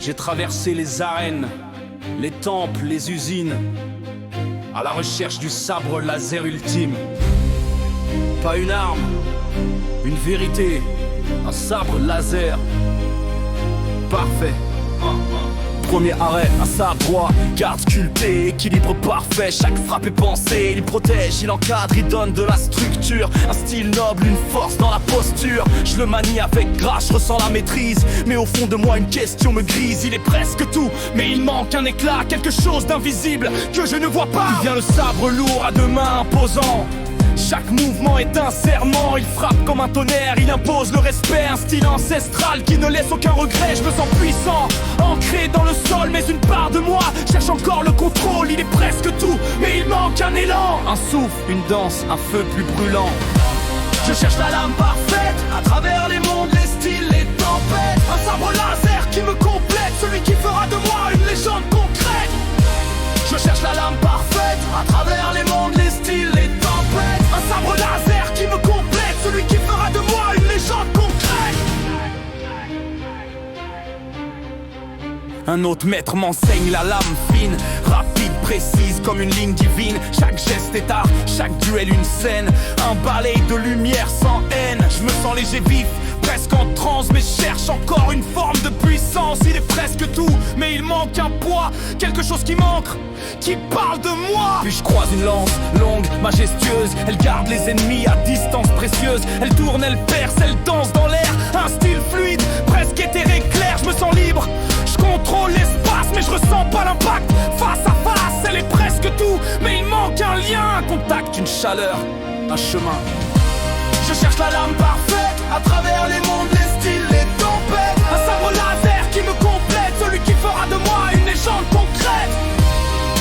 J'ai traversé les arènes, les temples, les usines, à la recherche du sabre laser ultime. Pas une arme, une vérité, un sabre laser parfait. Premier arrêt, un sabre droit, garde sculpté, équilibre parfait, chaque frappe est pensée, il protège, il encadre, il donne de la structure, un style noble, une force dans la posture, je le manie avec grâce, je ressens la maîtrise, mais au fond de moi une question me grise, il est presque tout, mais il manque un éclat, quelque chose d'invisible que je ne vois pas. Il vient le sabre lourd à deux mains imposant. Chaque mouvement est un serment, il frappe comme un tonnerre, il impose le respect, un style ancestral qui ne laisse aucun regret. Je me sens puissant, ancré dans le sol, mais une part de moi cherche encore le contrôle. Il est presque tout, mais il manque un élan, un souffle, une danse, un feu plus brûlant. Je cherche la lame parfaite, à travers les mondes, les styles, les tempêtes. Un sabre laser qui me complète, celui qui fera de moi une légende concrète. Je cherche la lame parfaite, à travers les mondes, les styles, les tempêtes. Un sabre laser qui me complète, celui qui fera de moi une légende concrète. Un autre maître m'enseigne la lame fine, rapide, précise comme une ligne divine. Chaque geste est art, chaque duel une scène, un balai de lumière sans haine. Je me sens léger, vif, presque en transe, mais cherche encore une forme de puissance. Il est presque tout, mais il manque un poids, quelque chose qui manque, qui parle de moi. Puis je croise une lance, longue, majestueuse. Elle garde les ennemis à distance précieuse. Elle tourne, elle perce, elle danse dans l'air. Un style fluide, presque éthéré, clair. Je me sens libre, je contrôle l'espace, mais je ressens pas l'impact. Face à face, elle est presque tout, mais il manque un lien, un contact, une chaleur, un chemin. Je cherche la lame parfaite, à travers les mondes, les styles, les tempêtes. Un sabre laser qui me complète, celui qui fera de moi une légende concrète.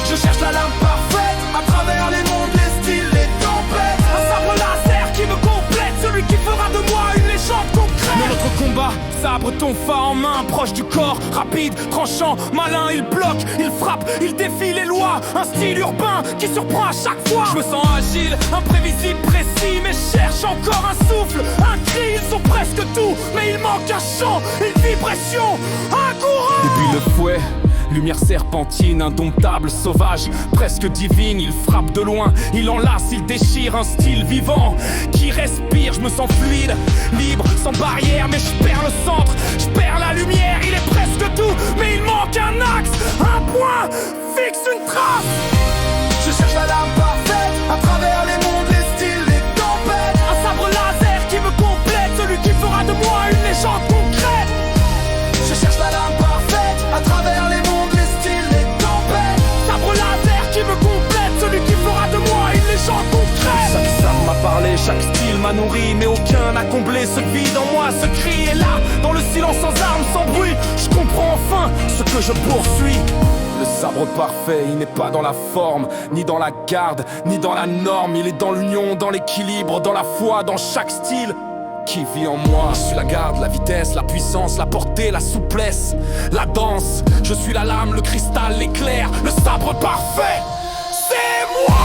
Je cherche la lame parfaite, à travers les mondes, les styles, les tempêtes. Un sabre laser qui me complète, celui qui fera de moi une légende concrète. Mais notre combat, sabre tonfa en main, proche du corps, rapide, tranchant, malin, il bloque, il frappe, il défie les lois. Un style urbain qui surprend à chaque fois. Je me sens agile, imprévisible, précis, mais cherche encore un souffle, un cri. Ils sont presque tout, mais il manque un chant, une vibration, un courant. Depuis le fouet, lumière serpentine, indomptable, sauvage, presque divine. Il frappe de loin, il enlace, il déchire. Un style vivant qui respire. Je me sens fluide, libre, sans barrière, mais je perds le centre, je perds la lumière. Il est presque tout, mais il manque un axe, un point fixe, une trace. Je cherche la lame parfaite, à travers les mondes, les styles, les tempêtes. Un sabre laser qui me complète, celui qui fera de moi une légende concrète. Je cherche la lame parfaite, à travers les mondes, les styles, les tempêtes. Sabre laser qui me complète, celui qui fera de moi une légende concrète. Chaque sabre m'a parlé, chaque style m'a nourri, mais aucun n'a comblé ce vide en moi. Ce cri est là, dans le silence, sans armes, sans bruit. Je comprends enfin ce que je poursuis. Le sabre parfait, il n'est pas dans la forme, ni dans la garde, ni dans la norme. Il est dans l'union, dans l'équilibre, dans la foi, dans chaque style qui vit en moi. Je suis la garde, la vitesse, la puissance, la portée, la souplesse, la danse. Je suis la lame, le cristal, l'éclair, le sabre parfait. C'est moi!